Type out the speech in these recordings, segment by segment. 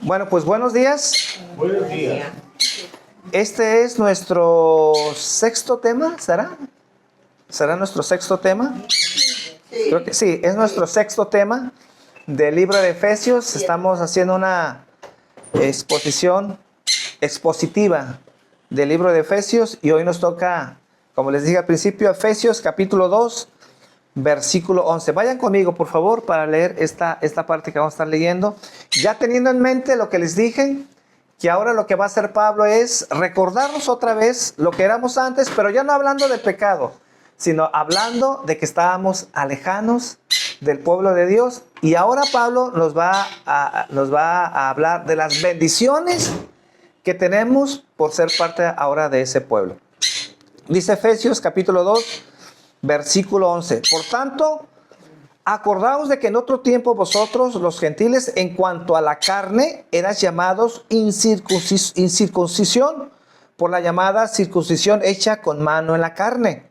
Bueno, pues buenos días. Buenos días. Este es nuestro sexto tema, ¿será? ¿Será nuestro sexto tema? Creo que sí, es nuestro sexto tema del libro de Efesios. Estamos haciendo una exposición expositiva del libro de Efesios y hoy nos toca, como les dije al principio, Efesios capítulo 2, versículo 11. Vayan conmigo, por favor, para leer esta parte que vamos a estar leyendo. Ya teniendo en mente lo que les dije, que ahora lo que va a hacer Pablo es recordarnos otra vez lo que éramos antes, pero ya no hablando de pecado, sino hablando de que estábamos alejados del pueblo de Dios. Y ahora Pablo nos va a hablar de las bendiciones que tenemos por ser parte ahora de ese pueblo. Dice Efesios capítulo 2, versículo 11. Por tanto, acordaos de que en otro tiempo vosotros, los gentiles, en cuanto a la carne, eras llamados incircuncisión, por la llamada circuncisión hecha con mano en la carne.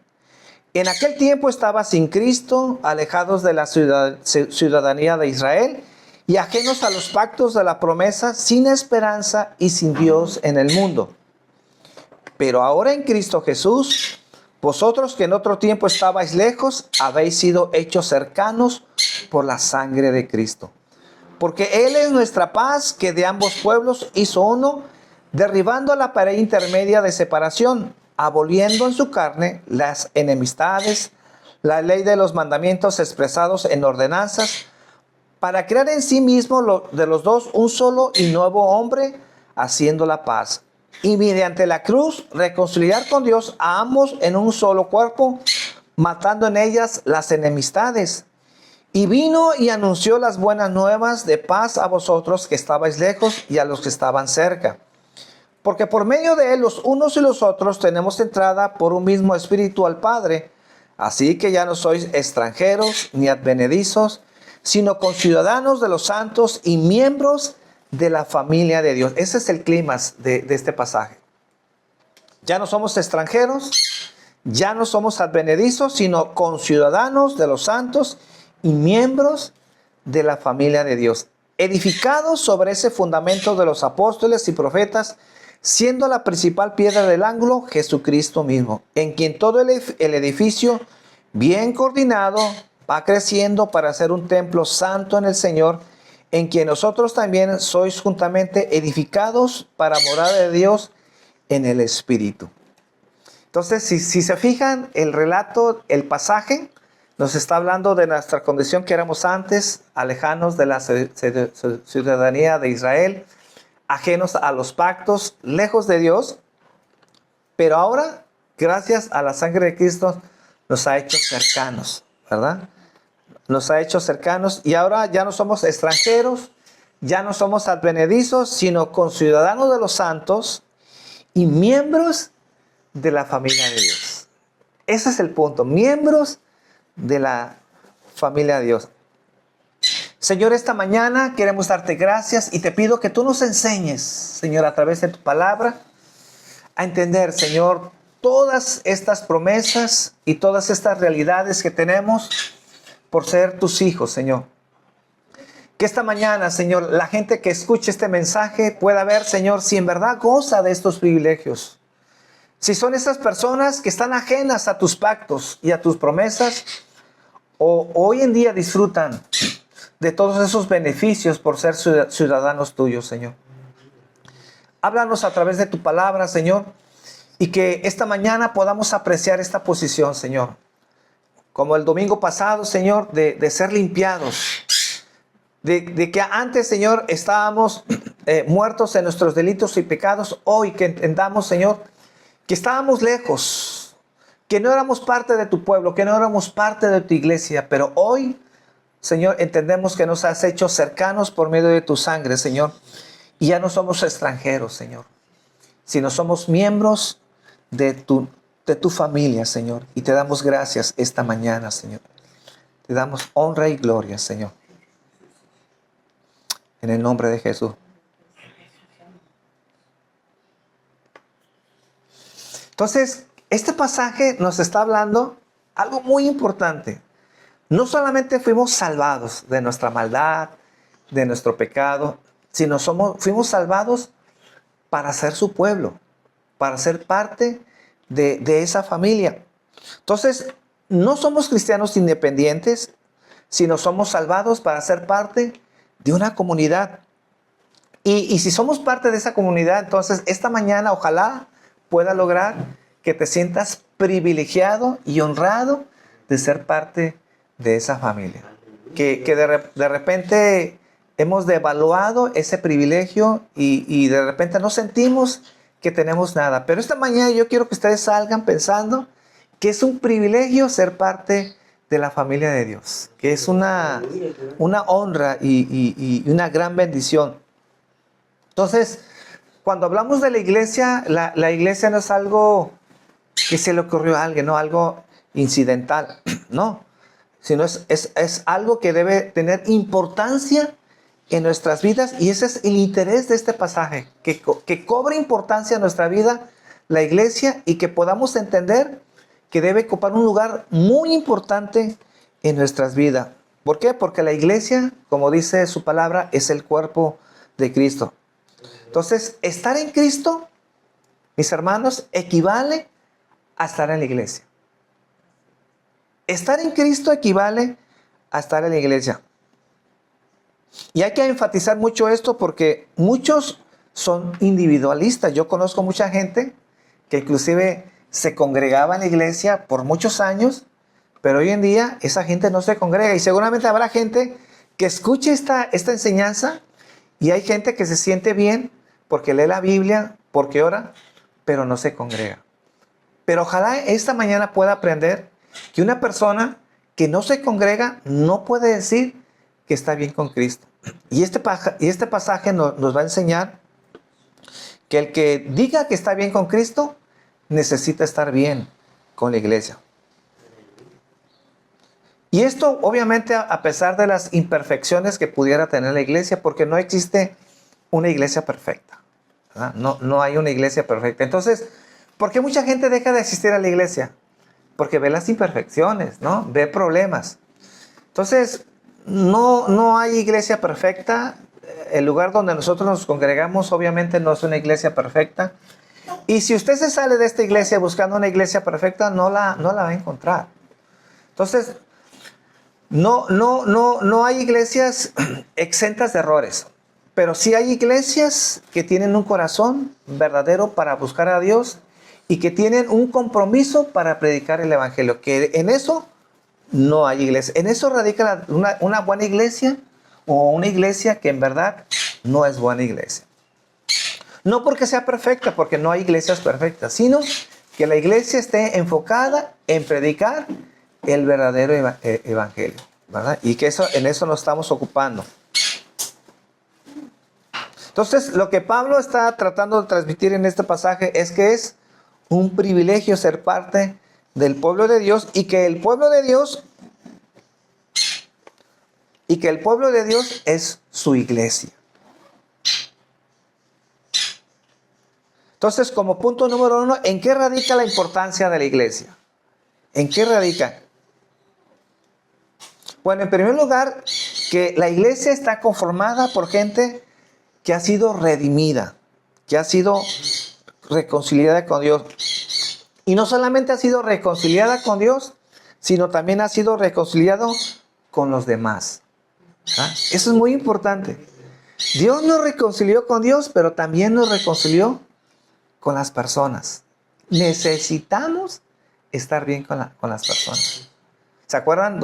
En aquel tiempo estaba sin Cristo, alejados de la ciudadanía de Israel y ajenos a los pactos de la promesa, sin esperanza y sin Dios en el mundo. Pero ahora en Cristo Jesús, vosotros que en otro tiempo estabais lejos, habéis sido hechos cercanos por la sangre de Cristo. Porque Él es nuestra paz, que de ambos pueblos hizo uno, derribando la pared intermedia de separación, aboliendo en su carne las enemistades, la ley de los mandamientos expresados en ordenanzas, para crear en sí mismo de los dos un solo y nuevo hombre, haciendo la paz. Y mediante la cruz reconciliar con Dios a ambos en un solo cuerpo, matando en ellas las enemistades. Y vino y anunció las buenas nuevas de paz a vosotros que estabais lejos y a los que estaban cerca. Porque por medio de él los unos y los otros tenemos entrada por un mismo espíritu al Padre. Así que ya no sois extranjeros ni advenedizos, sino conciudadanos de los santos y miembros de la familia de Dios. Ese es el clímax de este pasaje. Ya no somos extranjeros, ya no somos advenedizos, sino conciudadanos de los santos y miembros de la familia de Dios, edificados sobre ese fundamento de los apóstoles y profetas, siendo la principal piedra del ángulo Jesucristo mismo, en quien todo el edificio, bien coordinado, va creciendo para ser un templo santo en el Señor, en quien nosotros también sois juntamente edificados para morada de Dios en el Espíritu. Entonces, si se fijan, el relato, el pasaje, nos está hablando de nuestra condición que éramos antes, alejanos de la ciudadanía de Israel, ajenos a los pactos, lejos de Dios, pero ahora, gracias a la sangre de Cristo, nos ha hecho cercanos, ¿verdad? Nos ha hecho cercanos y ahora ya no somos extranjeros, ya no somos advenedizos, sino conciudadanos de los santos y miembros de la familia de Dios. Ese es el punto, miembros de la familia de Dios. Señor, esta mañana queremos darte gracias y te pido que tú nos enseñes, Señor, a través de tu palabra, a entender, Señor, todas estas promesas y todas estas realidades que tenemos por ser tus hijos, Señor. Que esta mañana, Señor, la gente que escuche este mensaje pueda ver, Señor, si en verdad goza de estos privilegios. Si son esas personas que están ajenas a tus pactos y a tus promesas, o hoy en día disfrutan de todos esos beneficios por ser ciudadanos tuyos, Señor. Háblanos a través de tu palabra, Señor, y que esta mañana podamos apreciar esta posición, Señor. Como el domingo pasado, Señor, de ser limpiados. De que antes, Señor, estábamos muertos en nuestros delitos y pecados. Hoy que entendamos, Señor, que estábamos lejos, que no éramos parte de tu pueblo, que no éramos parte de tu iglesia. Pero hoy, Señor, entendemos que nos has hecho cercanos por medio de tu sangre, Señor. Y ya no somos extranjeros, Señor, sino somos miembros de tu familia, Señor. Y te damos gracias esta mañana, Señor. Te damos honra y gloria, Señor. En el nombre de Jesús. Entonces, este pasaje nos está hablando algo muy importante. No solamente fuimos salvados de nuestra maldad, de nuestro pecado, sino fuimos salvados para ser su pueblo, para ser parte de esa familia. Entonces, no somos cristianos independientes, sino somos salvados para ser parte de una comunidad. Y si somos parte de esa comunidad, entonces esta mañana ojalá pueda lograr que te sientas privilegiado y honrado de ser parte de esa familia. Que de repente hemos devaluado ese privilegio y de repente no sentimos que tenemos nada. Pero esta mañana yo quiero que ustedes salgan pensando que es un privilegio ser parte de la familia de Dios, que es una honra y una gran bendición. Entonces, cuando hablamos de la iglesia, la iglesia no es algo que se le ocurrió a alguien, no algo incidental, no, sino es algo que debe tener importancia en nuestras vidas, y ese es el interés de este pasaje, que cobre importancia en nuestra vida la iglesia y que podamos entender que debe ocupar un lugar muy importante en nuestras vidas. ¿Por qué? Porque la iglesia, como dice su palabra, es el cuerpo de Cristo. Entonces, estar en Cristo, mis hermanos, equivale a estar en la iglesia. Estar en Cristo equivale a estar en la iglesia. Y hay que enfatizar mucho esto porque muchos son individualistas. Yo conozco mucha gente que inclusive se congregaba en la iglesia por muchos años, pero hoy en día esa gente no se congrega. Y seguramente habrá gente que escuche esta enseñanza, y hay gente que se siente bien porque lee la Biblia, porque ora, pero no se congrega. Pero ojalá esta mañana pueda aprender que una persona que no se congrega no puede decir que está bien con Cristo. Y este pasaje nos va a enseñar que el que diga que está bien con Cristo necesita estar bien con la iglesia. Y esto obviamente a pesar de las imperfecciones que pudiera tener la iglesia, porque no existe una iglesia perfecta, ¿verdad? No hay una iglesia perfecta. Entonces, ¿por qué mucha gente deja de asistir a la iglesia? Porque ve las imperfecciones, ¿no? Ve problemas. Entonces, no hay iglesia perfecta. El lugar donde nosotros nos congregamos obviamente no es una iglesia perfecta. Y si usted se sale de esta iglesia buscando una iglesia perfecta, no la va a encontrar. Entonces, no hay iglesias exentas de errores, pero sí hay iglesias que tienen un corazón verdadero para buscar a Dios y que tienen un compromiso para predicar el evangelio, que en eso no hay iglesia. En eso radica una buena iglesia o una iglesia que en verdad no es buena iglesia. No porque sea perfecta, porque no hay iglesias perfectas, sino que la iglesia esté enfocada en predicar el verdadero evangelio, ¿verdad? Y que en eso nos estamos ocupando. Entonces, lo que Pablo está tratando de transmitir en este pasaje es que es un privilegio ser parte del pueblo de Dios y que el pueblo de Dios es su iglesia. Entonces, como punto número 1, ¿en qué radica la importancia de la iglesia? ¿En qué radica? Bueno, en primer lugar, que la iglesia está conformada por gente que ha sido redimida, que ha sido reconciliada con Dios. Y no solamente ha sido reconciliada con Dios, sino también ha sido reconciliado con los demás. ¿Ah? Eso es muy importante. Dios nos reconcilió con Dios, pero también nos reconcilió con las personas. Necesitamos estar bien con las personas. ¿Se acuerdan?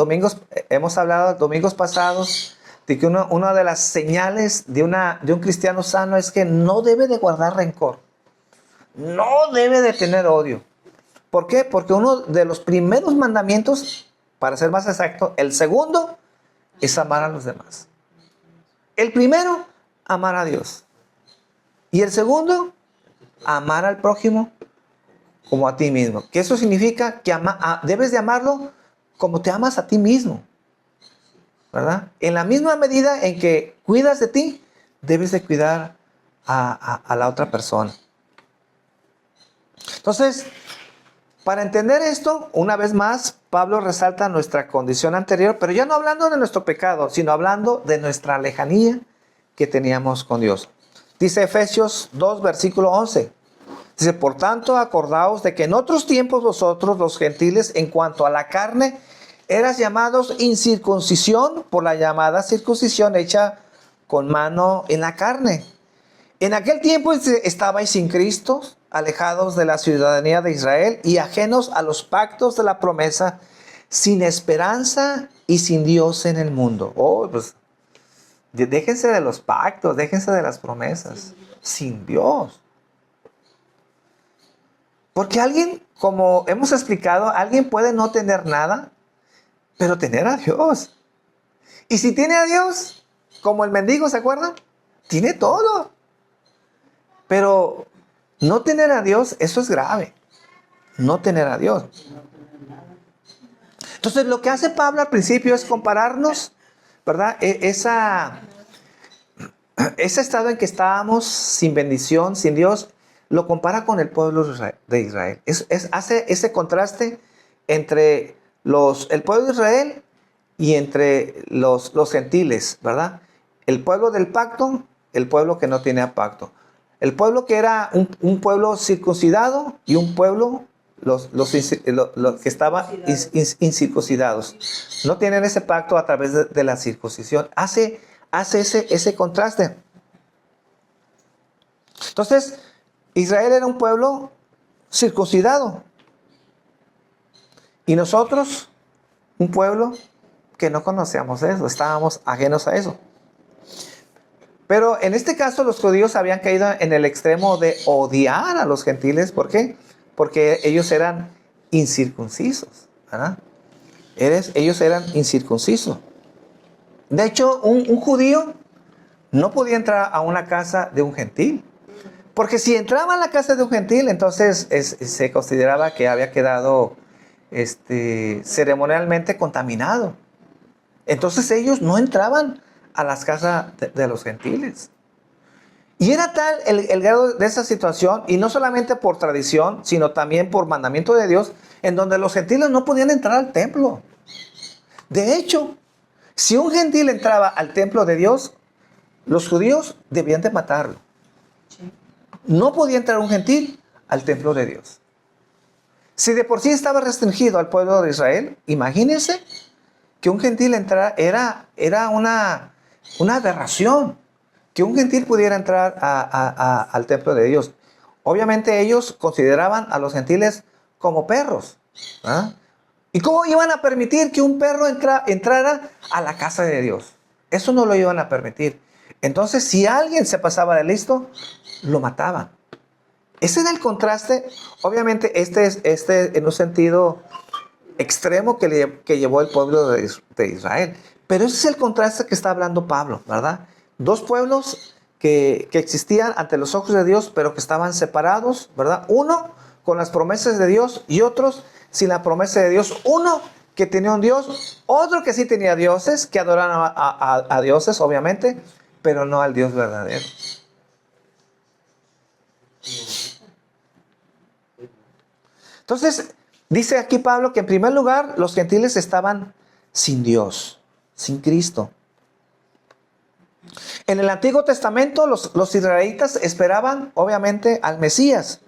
Hemos hablado domingos pasados de que una de las señales de un cristiano sano es que no debe de guardar rencor. No debe de tener odio. ¿Por qué? Porque uno de los primeros mandamientos, para ser más exacto, el segundo, es amar a los demás. El primero, amar a Dios. Y el segundo, amar al prójimo como a ti mismo. Que eso significa que debes de amarlo como te amas a ti mismo, ¿verdad? En la misma medida en que cuidas de ti, debes de cuidar a la otra persona. Entonces, para entender esto, una vez más, Pablo resalta nuestra condición anterior, pero ya no hablando de nuestro pecado, sino hablando de nuestra lejanía que teníamos con Dios. Dice Efesios 2, versículo 11. Dice, por tanto, acordaos de que en otros tiempos vosotros, los gentiles, en cuanto a la carne, eras llamados incircuncisión por la llamada circuncisión hecha con mano en la carne. En aquel tiempo estabais sin Cristo, alejados de la ciudadanía de Israel y ajenos a los pactos de la promesa, sin esperanza y sin Dios en el mundo. Oh, pues déjense de los pactos, déjense de las promesas. Sin Dios. Porque alguien, como hemos explicado, alguien puede no tener nada, pero tener a Dios. Y si tiene a Dios, como el mendigo, ¿se acuerdan? Tiene todo. Pero no tener a Dios, eso es grave. No tener a Dios. Entonces, lo que hace Pablo al principio es compararnos, ¿verdad? Ese estado en que estábamos sin bendición, sin Dios, lo compara con el pueblo de Israel. Hace ese contraste entre el pueblo de Israel y entre los gentiles, ¿verdad? El pueblo del pacto, el pueblo que no tenía pacto. El pueblo que era un pueblo circuncidado y un pueblo, los que estaban incircuncidados. No tienen ese pacto a través de la circuncisión. Hace ese contraste. Entonces, Israel era un pueblo circuncidado. Y nosotros, un pueblo que no conocíamos eso, estábamos ajenos a eso. Pero en este caso los judíos habían caído en el extremo de odiar a los gentiles. ¿Por qué? Porque ellos eran incircuncisos, ¿verdad? Ellos eran incircuncisos. De hecho, un judío no podía entrar a una casa de un gentil. Porque si entraba a la casa de un gentil, entonces se consideraba que había quedado ceremonialmente contaminado. Entonces ellos no entraban a las casas de los gentiles. Y era tal el grado de esa situación, y no solamente por tradición, sino también por mandamiento de Dios, en donde los gentiles no podían entrar al templo. De hecho, si un gentil entraba al templo de Dios, los judíos debían de matarlo. No podía entrar un gentil al templo de Dios. Si de por sí estaba restringido al pueblo de Israel, imagínense que un gentil entrara, era una aberración que un gentil pudiera entrar al templo de Dios. Obviamente ellos consideraban a los gentiles como perros, ¿ah? ¿Y cómo iban a permitir que un perro entrara a la casa de Dios? Eso no lo iban a permitir. Entonces, si alguien se pasaba de listo, lo mataban. Ese era el contraste. Obviamente, este es en un sentido extremo que llevó el pueblo de Israel. Pero ese es el contraste que está hablando Pablo, ¿verdad? Dos pueblos que existían ante los ojos de Dios, pero que estaban separados, ¿verdad? Uno con las promesas de Dios y otros sin la promesa de Dios. Uno que tenía un Dios, otro que sí tenía dioses, que adoraban a dioses, obviamente, pero no al Dios verdadero. Entonces, dice aquí Pablo que en primer lugar los gentiles estaban sin Dios, sin Cristo. En el Antiguo Testamento los israelitas esperaban obviamente al Mesías.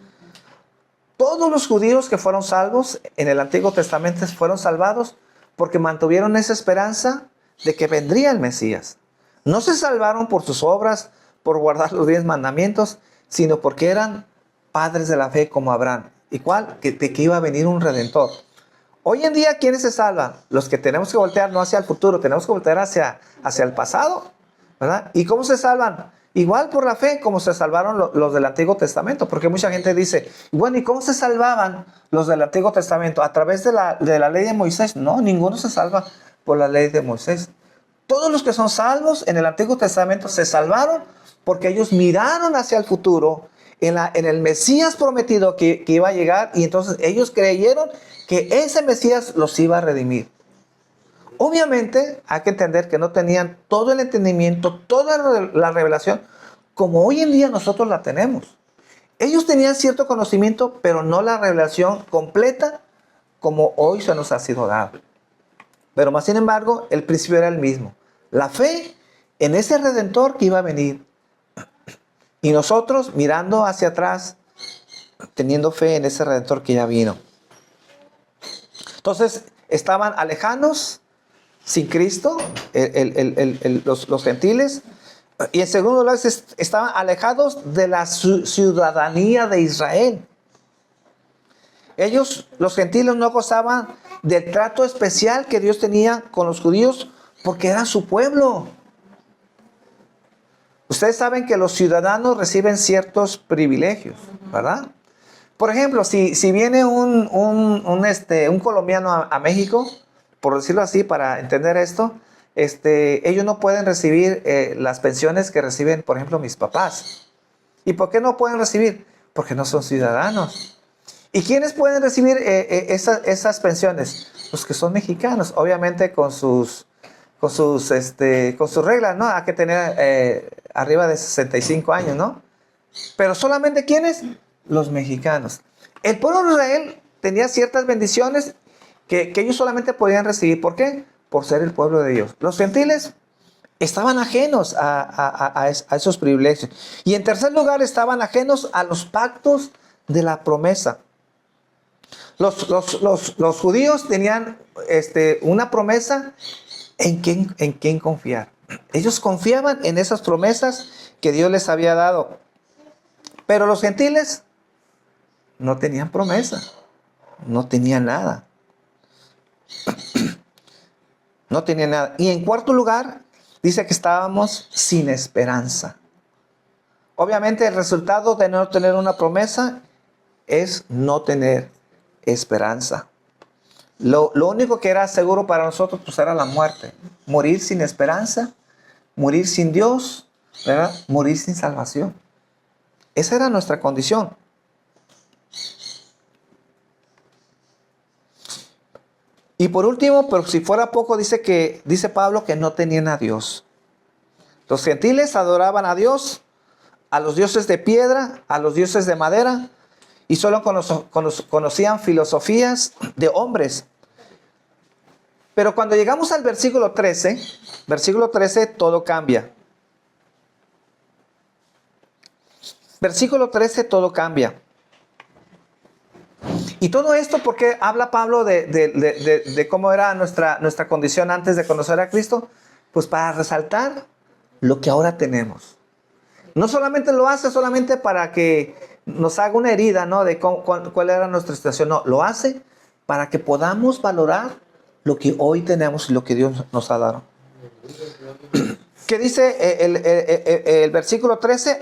Todos los judíos que fueron salvos en el Antiguo Testamento fueron salvados porque mantuvieron esa esperanza de que vendría el Mesías. No se salvaron por sus obras, por guardar los 10 mandamientos, sino porque eran padres de la fe como Abraham. Igual de que iba a venir un redentor. Hoy en día, ¿quiénes se salvan? Los que tenemos que voltear no hacia el futuro, tenemos que voltear hacia el pasado, ¿verdad? ¿Y cómo se salvan? Igual por la fe, como se salvaron los del Antiguo Testamento. Porque mucha gente dice, bueno, ¿y cómo se salvaban los del Antiguo Testamento? ¿A través de la ley de Moisés? No, ninguno se salva por la ley de Moisés. Todos los que son salvos en el Antiguo Testamento se salvaron porque ellos miraron hacia el futuro, en el Mesías prometido que iba a llegar, y entonces ellos creyeron que ese Mesías los iba a redimir. Obviamente hay que entender que no tenían todo el entendimiento, toda la revelación, como hoy en día nosotros la tenemos. Ellos tenían cierto conocimiento, pero no la revelación completa como hoy se nos ha sido dado. Pero más sin embargo, el principio era el mismo. La fe en ese Redentor que iba a venir. Y nosotros mirando hacia atrás, teniendo fe en ese Redentor que ya vino. Entonces, estaban alejanos, sin Cristo, los gentiles. Y en segundo lugar, estaban alejados de la ciudadanía de Israel. Ellos, los gentiles, no gozaban del trato especial que Dios tenía con los judíos porque eran su pueblo. Ustedes saben que los ciudadanos reciben ciertos privilegios, ¿verdad? Por ejemplo, si viene un colombiano a México, por decirlo así, para entender esto, ellos no pueden recibir las pensiones que reciben, por ejemplo, mis papás. ¿Y por qué no pueden recibir? Porque no son ciudadanos. ¿Y quiénes pueden recibir esas pensiones? Los que son mexicanos, obviamente con sus reglas, ¿no? Hay que tener arriba de 65 años, ¿no? Pero solamente ¿quiénes? Los mexicanos. El pueblo de Israel tenía ciertas bendiciones que ellos solamente podían recibir. ¿Por qué? Por ser el pueblo de Dios. Los gentiles estaban ajenos a esos privilegios. Y en tercer lugar, estaban ajenos a los pactos de la promesa. Los judíos tenían una promesa en quien confiar. Ellos confiaban en esas promesas que Dios les había dado. Pero los gentiles no tenían promesa. No tenían nada. No tenían nada. Y en cuarto lugar, dice que estábamos sin esperanza. Obviamente el resultado de no tener una promesa es no tener esperanza. Lo único que era seguro para nosotros pues era la muerte. Morir sin esperanza, morir sin Dios, ¿verdad? Morir sin salvación. Esa era nuestra condición. Y por último, pero si fuera poco, dice Pablo que no tenían a Dios. Los gentiles adoraban a Dios, a los dioses de piedra, a los dioses de madera, y solo conocían filosofías de hombres. Pero cuando llegamos al versículo 13, todo cambia. Versículo 13, todo cambia. Y todo esto porque habla Pablo de cómo era nuestra condición antes de conocer a Cristo, pues para resaltar lo que ahora tenemos. No solamente lo hace solamente para que nos haga una herida, ¿no? De cuál era nuestra situación. No, lo hace para que podamos valorar lo que hoy tenemos y lo que Dios nos ha dado. ¿Qué dice el versículo 13?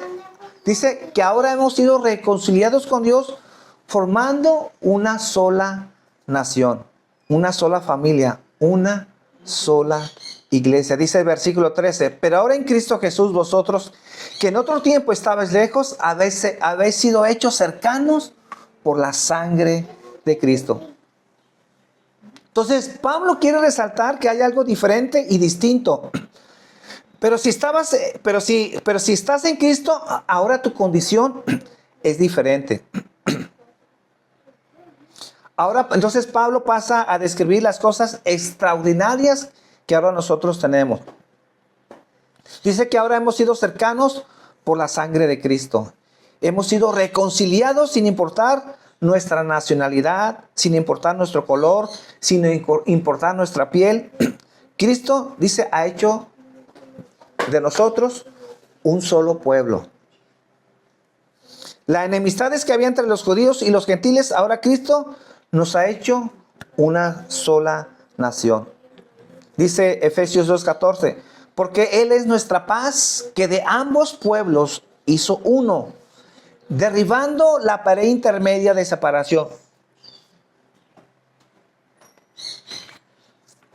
Dice que ahora hemos sido reconciliados con Dios formando una sola nación, una sola familia, una sola iglesia. Dice el versículo 13, pero ahora en Cristo Jesús vosotros, que en otro tiempo estabais lejos, habéis sido hechos cercanos por la sangre de Cristo. Entonces, Pablo quiere resaltar que hay algo diferente y distinto. Pero si estás en Cristo, ahora tu condición es diferente. Ahora, entonces Pablo pasa a describir las cosas extraordinarias que ahora nosotros tenemos. Dice que ahora hemos sido cercanos por la sangre de Cristo. Hemos sido reconciliados sin importar nuestra nacionalidad, sin importar nuestro color, sin importar nuestra piel. Cristo, dice, ha hecho de nosotros un solo pueblo. Las enemistades que había entre los judíos y los gentiles, ahora Cristo nos ha hecho una sola nación. Dice Efesios 2:14, porque Él es nuestra paz, que de ambos pueblos hizo uno, derribando la pared intermedia de separación.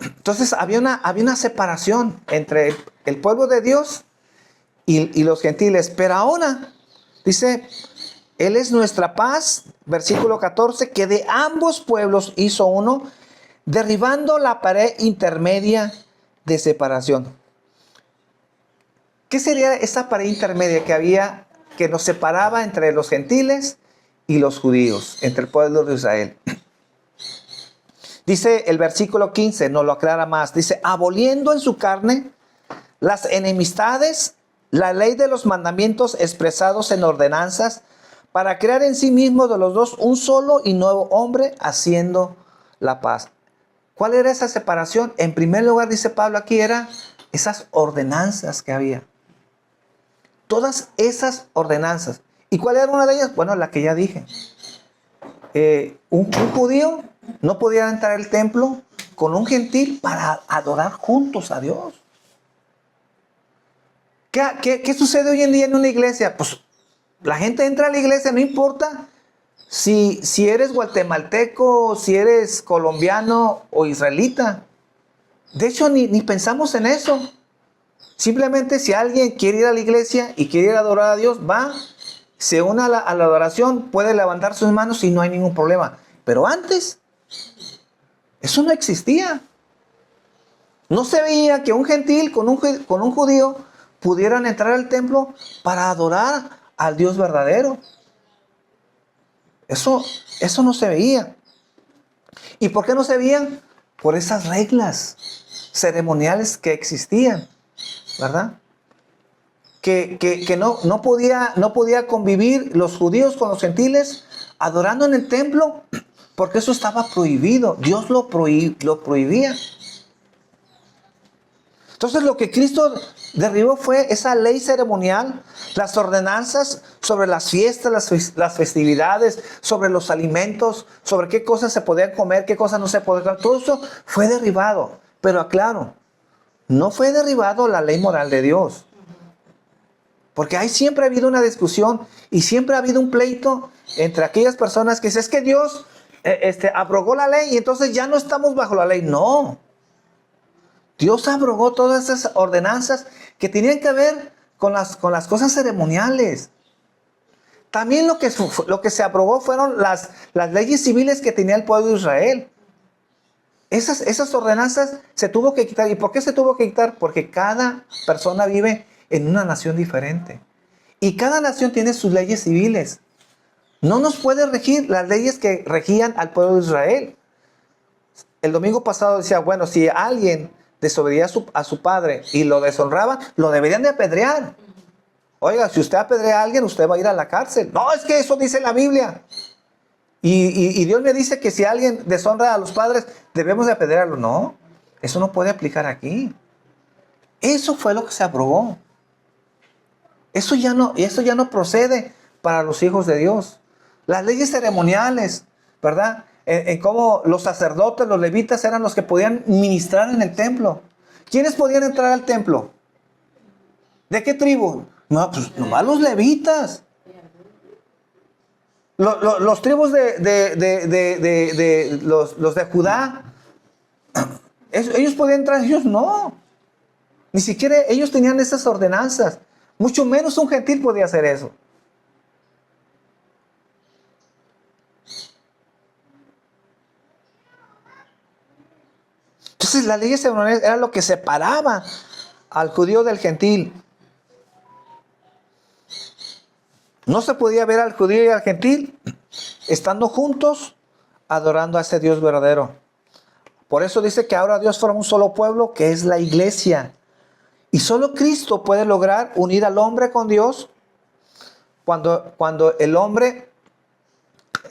Entonces había una separación entre el pueblo de Dios y los gentiles. Pero ahora, dice, Él es nuestra paz, versículo 14, que de ambos pueblos hizo uno, derribando la pared intermedia de separación. ¿Qué sería esa pared intermedia que había, que nos separaba entre los gentiles y los judíos, entre el pueblo de Israel? Dice el versículo 15, nos lo aclara más. Dice, aboliendo en su carne las enemistades, la ley de los mandamientos expresados en ordenanzas, para crear en sí mismo de los dos un solo y nuevo hombre, haciendo la paz. ¿Cuál era esa separación? En primer lugar, dice Pablo aquí, era esas ordenanzas que había. Todas esas ordenanzas. ¿Y cuál era una de ellas? Bueno, la que ya dije. Un judío no podía entrar al templo con un gentil para adorar juntos a Dios. ¿Qué sucede hoy en día en una iglesia? Pues la gente entra a la iglesia, no importa si eres guatemalteco, si eres colombiano o israelita. De hecho, ni pensamos en eso. Simplemente si alguien quiere ir a la iglesia y quiere ir a adorar a Dios, va, se une a la adoración, puede levantar sus manos y no hay ningún problema. Pero antes, eso no existía. No se veía que un gentil con un judío pudieran entrar al templo para adorar al Dios verdadero. Eso no se veía. ¿Y por qué no se veían? Por esas reglas ceremoniales que existían, ¿verdad? Que no podía convivir los judíos con los gentiles adorando en el templo, porque eso estaba prohibido. Dios lo prohibía. Entonces lo que Cristo derribó fue esa ley ceremonial, las ordenanzas sobre las fiestas, las festividades, sobre los alimentos, sobre qué cosas se podían comer, qué cosas no se podían comer. Todo eso fue derribado. Pero aclaro, no fue derribado la ley moral de Dios. Porque ahí siempre ha habido una discusión y siempre ha habido un pleito entre aquellas personas que dicen, es que Dios abrogó la ley y entonces ya no estamos bajo la ley. No. Dios abrogó todas esas ordenanzas que tenían que ver con las cosas ceremoniales. También lo que se abrogó fueron las leyes civiles que tenía el pueblo de Israel. Esas ordenanzas se tuvo que quitar. ¿Y por qué se tuvo que quitar? Porque cada persona vive en una nación diferente. Y cada nación tiene sus leyes civiles. No nos puede regir las leyes que regían al pueblo de Israel. El domingo pasado decía, bueno, si alguien desobedecía a su padre y lo deshonraba, lo deberían de apedrear. Oiga, si usted apedrea a alguien, usted va a ir a la cárcel. No, es que eso dice la Biblia. Y Dios me dice que si alguien deshonra a los padres, debemos de apedrearlo. No, eso no puede aplicar aquí. Eso fue lo que se aprobó. Eso ya no procede para los hijos de Dios. Las leyes ceremoniales, ¿verdad? En cómo los sacerdotes, los levitas eran los que podían ministrar en el templo. ¿Quiénes podían entrar al templo? ¿De qué tribu? No, pues nomás los levitas. Los tribus los de Judá, ellos podían entrar, ellos no. Ni siquiera ellos tenían esas ordenanzas. Mucho menos un gentil podía hacer eso. Entonces las leyes ceremoniales era lo que separaba al judío del gentil. No se podía ver al judío y al gentil estando juntos adorando a ese Dios verdadero. Por eso dice que ahora Dios forma un solo pueblo, que es la iglesia. Y solo Cristo puede lograr unir al hombre con Dios. Cuando el hombre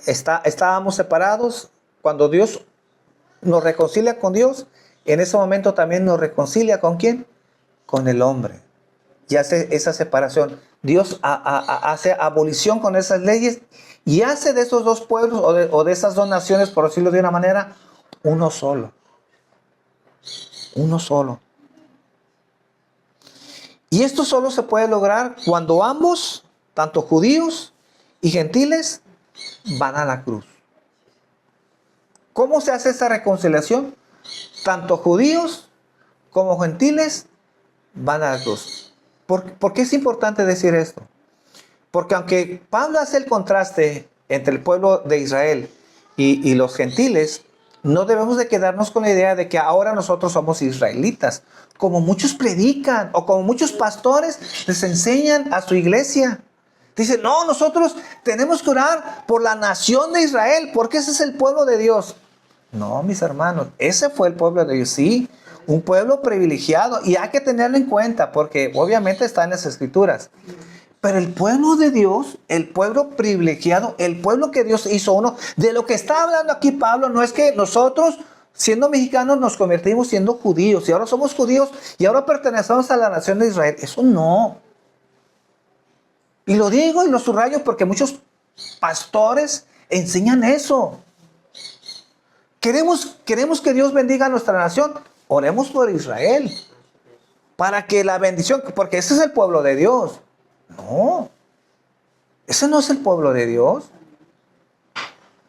estábamos separados, cuando Dios nos reconcilia con Dios, en ese momento también nos reconcilia ¿con quién? Con el hombre. Y hace esa separación. Dios hace abolición con esas leyes y hace de esos dos pueblos o de esas dos naciones, por decirlo de una manera, uno solo. Uno solo. Y esto solo se puede lograr cuando ambos, tanto judíos y gentiles, van a la cruz. ¿Cómo se hace esa reconciliación? Tanto judíos como gentiles van a la cruz. ¿Por qué es importante decir esto? Porque aunque Pablo hace el contraste entre el pueblo de Israel y los gentiles, no debemos de quedarnos con la idea de que ahora nosotros somos israelitas, como muchos predican o como muchos pastores les enseñan a su iglesia. Dicen, no, nosotros tenemos que orar por la nación de Israel, porque ese es el pueblo de Dios. No, mis hermanos, ese fue el pueblo de Dios, sí. un pueblo privilegiado, y hay que tenerlo en cuenta porque obviamente está en las Escrituras. Pero el pueblo de Dios, el pueblo privilegiado, el pueblo que Dios hizo uno, de lo que está hablando aquí Pablo, no es que nosotros, siendo mexicanos, nos convertimos siendo judíos y ahora somos judíos y ahora pertenecemos a la nación de Israel. Eso no. Y lo digo y lo subrayo porque muchos pastores enseñan eso. Queremos que Dios bendiga a nuestra nación. Oremos por Israel. Para que la bendición, porque ese es el pueblo de Dios. No, ese no es el pueblo de Dios.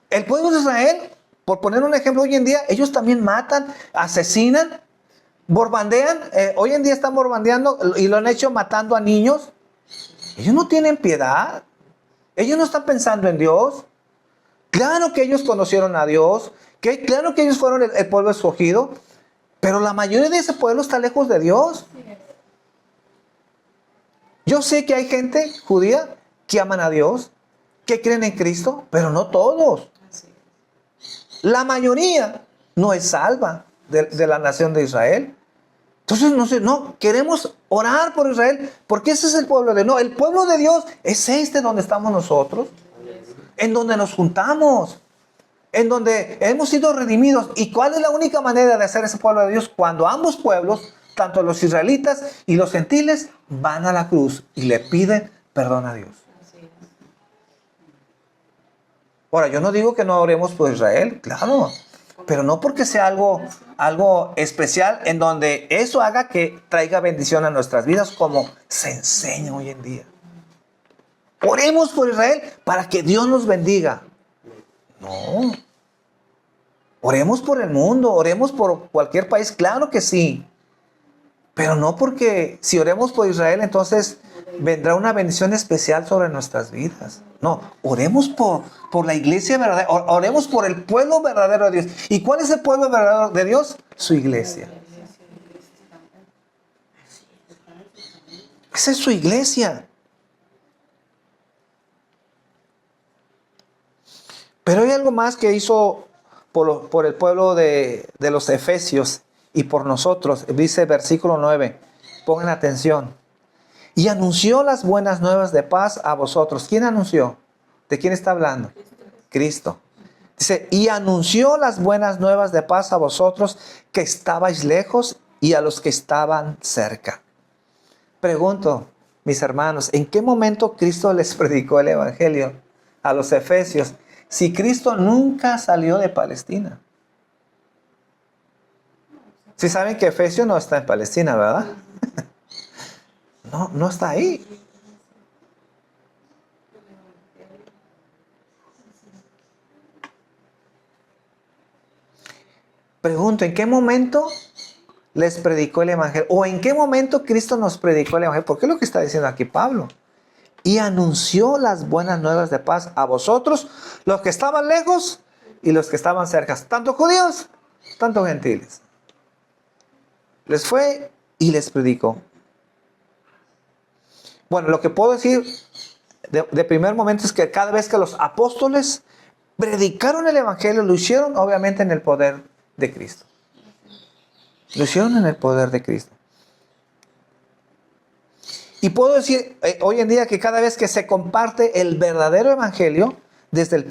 El pueblo de Israel, por poner un ejemplo, hoy en día, ellos también matan, asesinan, borbandean. Hoy en día están borbandeando y lo han hecho matando a niños. Ellos no tienen piedad. Ellos no están pensando en Dios. Claro que ellos conocieron a Dios. Claro que ellos fueron el pueblo escogido. Pero la mayoría de ese pueblo está lejos de Dios. Yo sé que hay gente judía que aman a Dios, que creen en Cristo, pero no todos. La mayoría no es salva de la nación de Israel. Entonces, no, queremos orar por Israel, porque ese es el pueblo de Dios. No, el pueblo de Dios es este donde estamos nosotros, en donde nos juntamos, en donde hemos sido redimidos. ¿Y cuál es la única manera de hacer ese pueblo de Dios? Cuando ambos pueblos, tanto los israelitas y los gentiles, van a la cruz y le piden perdón a Dios. Ahora, yo no digo que no oremos por Israel, claro, pero no porque sea algo especial en donde eso haga que traiga bendición a nuestras vidas, como se enseña hoy en día. Oremos por Israel para que Dios nos bendiga. No. Oremos por el mundo, oremos por cualquier país, claro que sí. Pero no porque si oremos por Israel, entonces vendrá una bendición especial sobre nuestras vidas. No, oremos por la iglesia verdadera, oremos por el pueblo verdadero de Dios. ¿Y cuál es el pueblo verdadero de Dios? Su iglesia. Esa es su iglesia. Pero hay algo más que hizo por el pueblo de los Efesios y por nosotros. Dice versículo 9. Pongan atención. Y anunció las buenas nuevas de paz a vosotros. ¿Quién anunció? ¿De quién está hablando? Cristo. Dice, y anunció las buenas nuevas de paz a vosotros que estabais lejos y a los que estaban cerca. Pregunto, mis hermanos, ¿en qué momento Cristo les predicó el evangelio a los efesios? Si Cristo nunca salió de Palestina. Si saben que Efesios no está en Palestina, ¿verdad? No está ahí. Pregunto, ¿en qué momento les predicó el evangelio? ¿O en qué momento Cristo nos predicó el evangelio? Porque es lo que está diciendo aquí Pablo. Y anunció las buenas nuevas de paz a vosotros, los que estaban lejos y los que estaban cerca, tanto judíos, tanto gentiles. Les fue y les predicó. Bueno, lo que puedo decir de primer momento es que cada vez que los apóstoles predicaron el evangelio, lo hicieron obviamente en el poder de Cristo. Lo hicieron en el poder de Cristo. Y puedo decir hoy en día que cada vez que se comparte el verdadero evangelio, desde el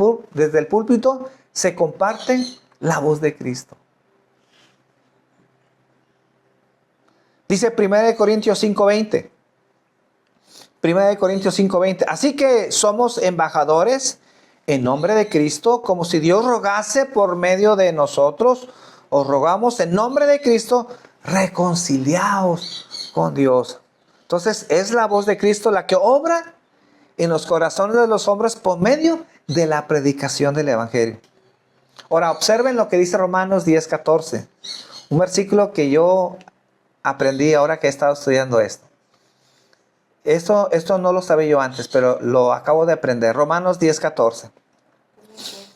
púlpito, se comparte la voz de Cristo. Dice 1 Corintios 5:20. 1 Corintios 5:20. Así que somos embajadores en nombre de Cristo, como si Dios rogase por medio de nosotros. Os rogamos en nombre de Cristo, reconciliaos con Dios. Entonces es la voz de Cristo la que obra en los corazones de los hombres por medio de la predicación del evangelio. Ahora observen lo que dice Romanos 10:14. Un versículo que yo aprendí ahora que he estado estudiando esto. Esto no lo sabía yo antes, pero lo acabo de aprender. Romanos 10:14.